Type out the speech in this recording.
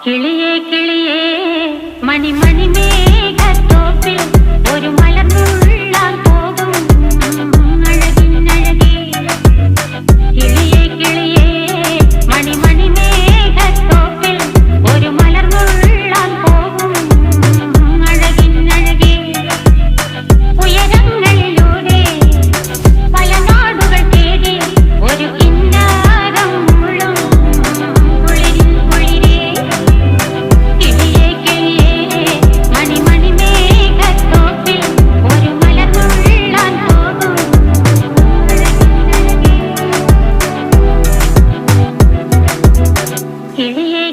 കിളിയേ കിളിയേ മണിമണി മേഘത്തോപ്പിൽ ഒരു മലർന്നുള്ളാൻ പോകും അഴകിനഴകേ. കിളിയേ കിളിയേ മണിമണി മേഘത്തോപ്പിൽ ഒരു മലർന്നുള്ളാൻ പോകും അഴകിനഴകേ. ഉയരങ്ങളിലൂടെ പല നാടുകൾ തേടി ഒരു കിന്നാരം മുഴും കുളിരിൻ കുളിരേ. കിളിയേ കിളിയേ മണിമണി മേഘത്തോപ്പിൽ ഒരു മലർന്നുള്ളാൻ പോകും അഴകിനഴകേ. കിളിയേ